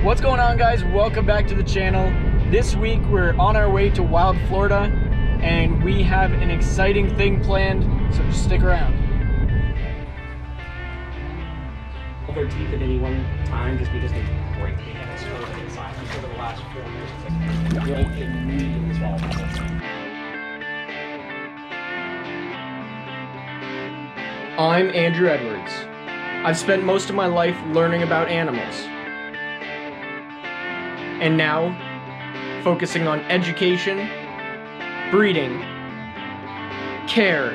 What's going on, guys? Welcome back to the channel. This week we're on our way to Wild Florida and we have an exciting thing planned, so just stick around. Their teeth at any one time just because they break the end inside. Because of the last 4 years, it's like they immediately swallow the whole thing. I'm Andrew Edwards. I've spent most of my life learning about animals. And now, focusing on education, breeding, care,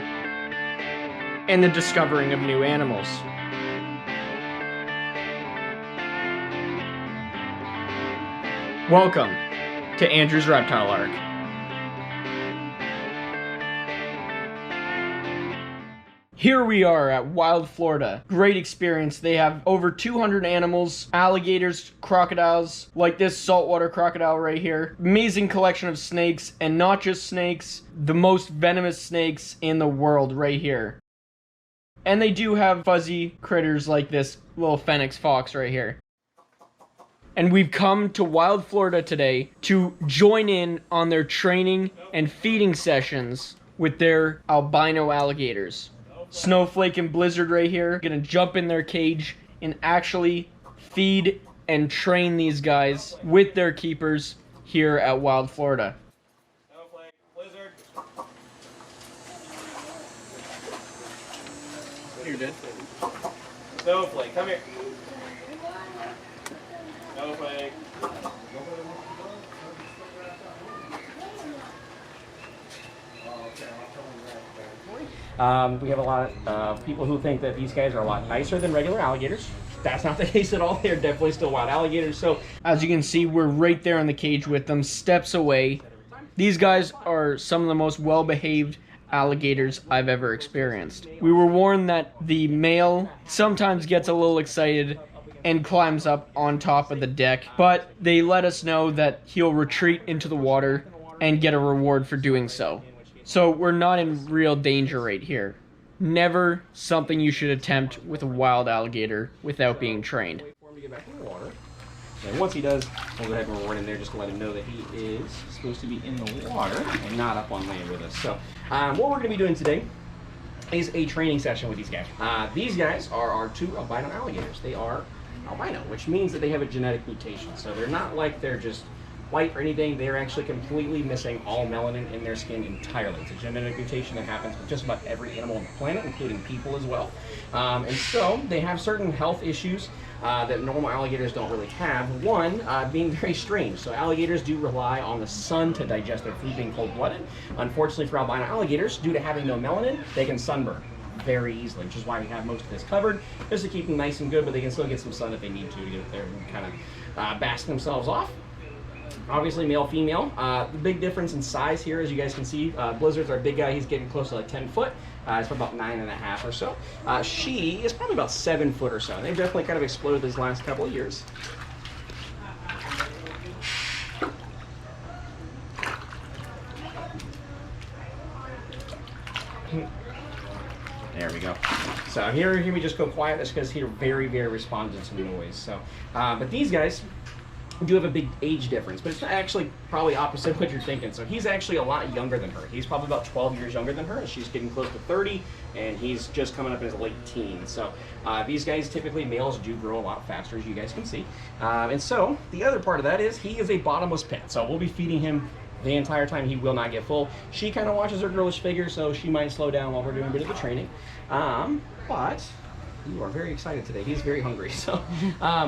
and the discovering of new animals. Welcome to Andrew's Reptile Arc. Here we are at Wild Florida. Great experience. They have over 200 animals, alligators, crocodiles, like this saltwater crocodile right here. Amazing collection of snakes, and not just snakes, the most venomous snakes in the world right here. And they do have fuzzy critters like this little phoenix fox right here. And we've come to Wild Florida today to join in on their training and feeding sessions with their albino alligators. Snowflake and Blizzard right here, gonna jump in their cage and actually feed and train these guys with their keepers here at Wild Florida. Snowflake, Blizzard. You're dead. Snowflake, come here. Snowflake. We have a lot of people who think that these guys are a lot nicer than regular alligators. That's not the case at all. They're definitely still wild alligators. So, as you can see, we're right there in the cage with them, steps away. These guys are some of the most well-behaved alligators I've ever experienced. We were warned that the male sometimes gets a little excited and climbs up on top of the deck, but they let us know that he'll retreat into the water and get a reward for doing so. So we're not in real danger right here. Never something you should attempt with a wild alligator without being trained. wait for him to get back in the water. And once he does, we'll go ahead and reward him there just to let him know that he is supposed to be in the water and not up on land with us. So what we're going to be doing today is a training session with these guys. These guys are our 2 albino alligators. They are albino, which means that they have a genetic mutation. So they're not like they're just white or anything. They're actually completely missing all melanin in their skin entirely. It's a genetic mutation that happens with just about every animal on the planet, including people as well. And so they have certain health issues that normal alligators don't really have. One, being very strange. So alligators do rely on the sun to digest their food, being cold-blooded. Unfortunately for albino alligators, due to having no melanin, they can sunburn very easily, which is why we have most of this covered, just to keep them nice and good, but they can still get some sun if they need to get up there and kind of bask themselves off. Obviously male, female. The big difference in size here, as you guys can see, Blizzard's our big guy. He's getting close to like 10 foot. It's about 9.5 or so. She is probably about 7 foot or so. And they've definitely kind of exploded these last couple of years. There we go. So here we just go quiet. That's because he's very, very responsive to noise. So, but these guys do have a big age difference, but it's actually probably opposite what you're thinking. So he's actually a lot younger than her. He's probably about 12 years younger than her, and she's getting close to 30, and he's just coming up in his late teens. So these guys, typically males do grow a lot faster, as you guys can see. And so the other part of that is he is a bottomless pit. So we'll be feeding him the entire time. He will not get full. She kind of watches her girlish figure, so she might slow down while we're doing a bit of the training. But you are very excited today. He's very hungry. So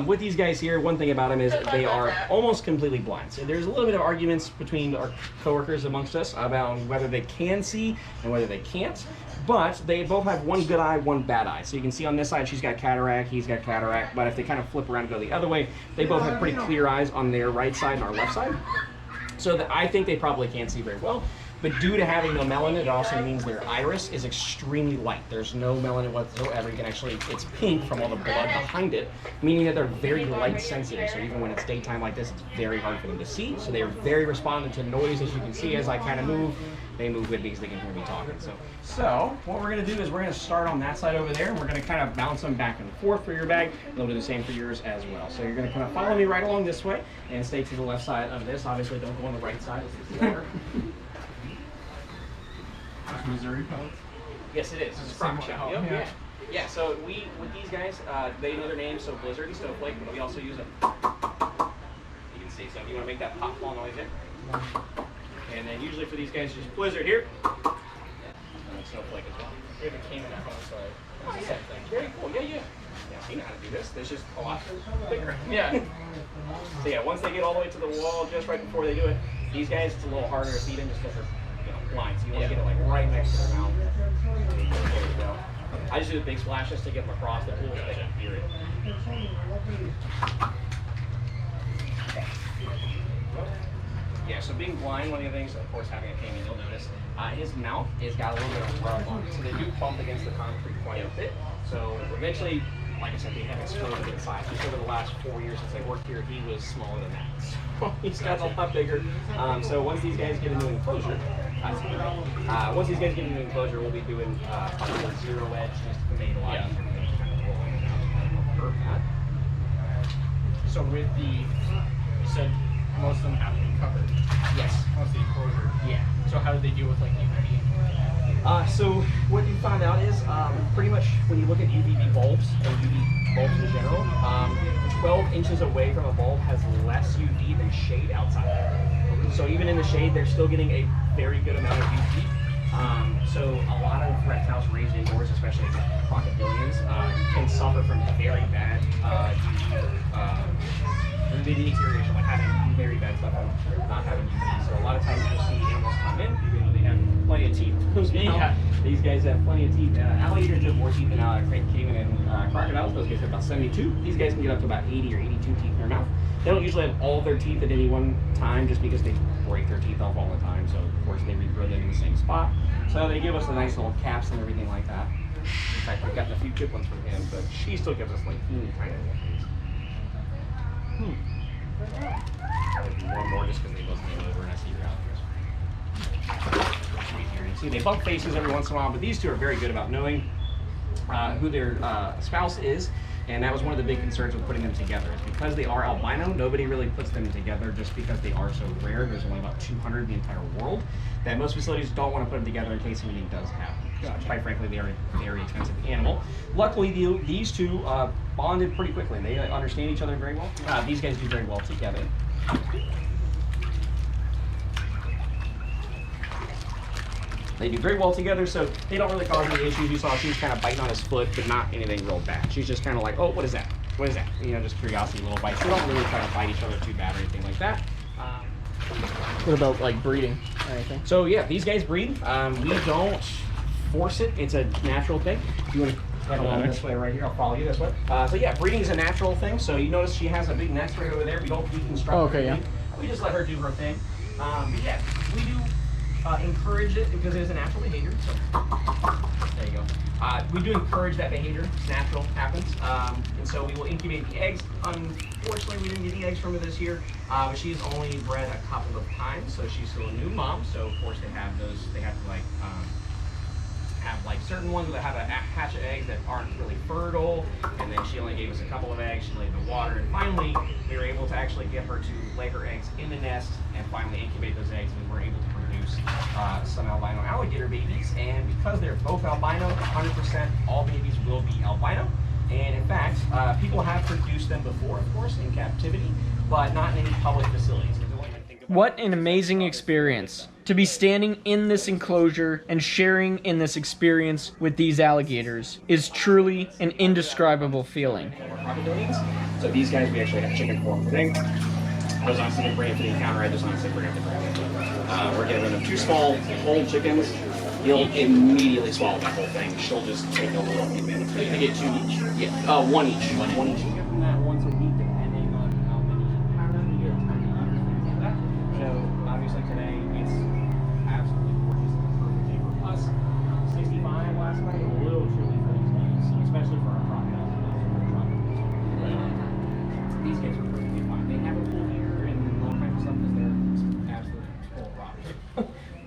with these guys here, one thing about them is they are almost completely blind. So there's a little bit of arguments between our coworkers amongst us about whether they can see and whether they can't. But they both have one good eye, one bad eye. So you can see on this side, she's got cataract, he's got cataract. But if they kind of flip around and go the other way, they both have pretty clear eyes on their right side and our left side. So that I think they probably can't see very well. But due to having no melanin, it also means their iris is extremely light. There's no melanin whatsoever. You can actually, it's pink from all the blood behind it, meaning that they're very light sensitive. So even when it's daytime like this, it's very hard for them to see. So they are very responsive to noise. As you can see, as I kind of move, they move with me because they can hear me talking. So what we're gonna do is we're gonna start on that side over there, and we're gonna kind of bounce them back and forth for your bag. They'll do the same for yours as well. So you're gonna kind of follow me right along this way and stay to the left side of this. Obviously, don't go on the right side. This is water. Missouri pellets? Yes, it is. It's crock shell. Yep. Yeah. Yeah. So we, with these guys, they know their names. So Blizzard and Snowflake, but we also use them. You can see. So if you want to make that pop ball noise in, and then usually for these guys, just Blizzard here, and then Snowflake as well. We have a caiman on the side. Oh, yeah. Very cool. Yeah. Yeah, you know how to do this. There's just a lot bigger. Yeah. So yeah, once they get all the way to the wall, just right before they do it, these guys, it's a little harder to feed in just because they're blind, so you want to get it like right next to their mouth. There you go. I just do the big splash just to get them across the pool so they can hear it. Yeah, so being blind, one of the things, of course, having a caiman, you'll notice, his mouth has got a little bit of rub on it, so they do bump against the concrete quite a bit. So eventually, like I said, they have exploded in size. Just over the last 4 years since I worked here, he was smaller than that. So he's gotten a lot bigger. So once these guys get into enclosure, we'll be doing probably zero edge just to make it a lot easier for them to kind of roll in and out. So with the, you said most of them have to be covered. Yes. Most of the enclosure. Yeah. So how do they deal with like UVB? So what you found out is pretty much when you look at UVB bulbs and UV bulbs in general, 12 inches away from a bulb has less UV than shade outside. So even in the shade, they're still getting a very good amount of UV. So a lot of reptiles raised indoors, especially crocodilians, can suffer from very bad UV deterioration, like having very bad stuff and not having UV. So a lot of times you'll see animals come in, even though they have plenty of teeth. These guys have plenty of teeth. Alligators have more teeth than caiman and crocodiles. Those guys have about 72. These guys can get up to about 80 or 82 teeth in their mouth. They don't usually have all their teeth at any one time just because they break their teeth off all the time. So of course they regrow them in the same spot. So they give us the nice little caps and everything like that. In fact, we've gotten a few good ones from him, but she still gives us like teeny tiny little things. One more just because they both came over and I see your alligators. See, they bump faces every once in a while, but these two are very good about knowing who their spouse is, and that was one of the big concerns with putting them together. Is because they are albino, nobody really puts them together just because they are so rare. There's only about 200 in the entire world, that most facilities don't want to put them together in case anything does happen. Gotcha. Quite frankly, they are a very expensive animal. Luckily, these two bonded pretty quickly. They understand each other very well. These guys do very well together. They do very well together, so they don't really cause any issues. You saw she was kind of biting on his foot, but not anything real bad. She's just kind of like, oh, what is that? What is that? You know, just curiosity, little bites. They don't really try to bite each other too bad or anything like that. What about like breeding or anything? So yeah, these guys breed. We don't force it. It's a natural thing. If you want to head along this way right here, I'll follow you this way. So yeah, breeding is a natural thing. So you notice she has a big nest right over there. We don't deconstruct okay, her. Yeah. We just let her do her thing. But yeah, we do encourage it because it is a natural behavior. So there you go. We do encourage that behavior. It's natural, happens. And so we will incubate the eggs. Unfortunately, we didn't get the eggs from her this year, but she's only bred a couple of times, so she's still a new mom. So of course they have those. They have to have like certain ones that have a hatch of eggs that aren't really fertile, and then she only gave us a couple of eggs. She laid the water, and finally we were able to actually get her to lay her eggs in the nest and finally incubate those eggs, and we were able to produce some albino alligator babies. And because they're both albino, 100% all babies will be albino. And in fact, people have produced them before, of course, in captivity, but not in any public facilities. What an amazing experience to be standing in this enclosure and sharing in this experience with these alligators is truly an indescribable feeling. So these guys, we actually have chicken form thing. I was honestly going to bring it to the encounter. I just honestly bring it to the ground. We're getting rid of 2 small whole chickens. He'll immediately swallow that whole thing. She'll just take a little bit. You can get 2 each. Yeah, 1 each. One each. Give them that once a week, depending on how many pounds you get, how many years, things like that. So obviously today it's absolutely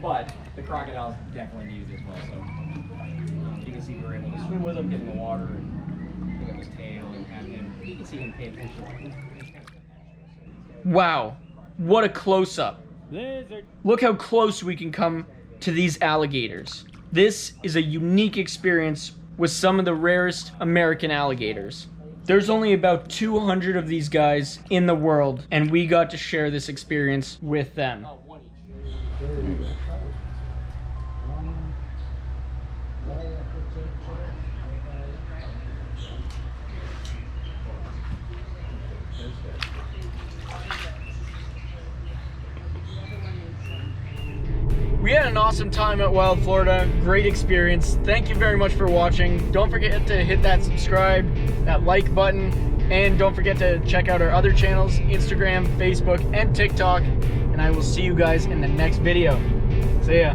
but the crocodiles definitely need it as well. So you can see we were able to swim with him, get in the water, and pick up his tail and have him. You can see him pay attention. Wow, what a close-up. Look how close we can come to these alligators. This is a unique experience with some of the rarest American alligators. There's only about 200 of these guys in the world, and we got to share this experience with them. We had an awesome time at Wild Florida. Great experience. Thank you very much for watching. Don't forget to hit that subscribe, that like button, and don't forget to check out our other channels, Instagram, Facebook, and TikTok. And I will see you guys in the next video. See ya.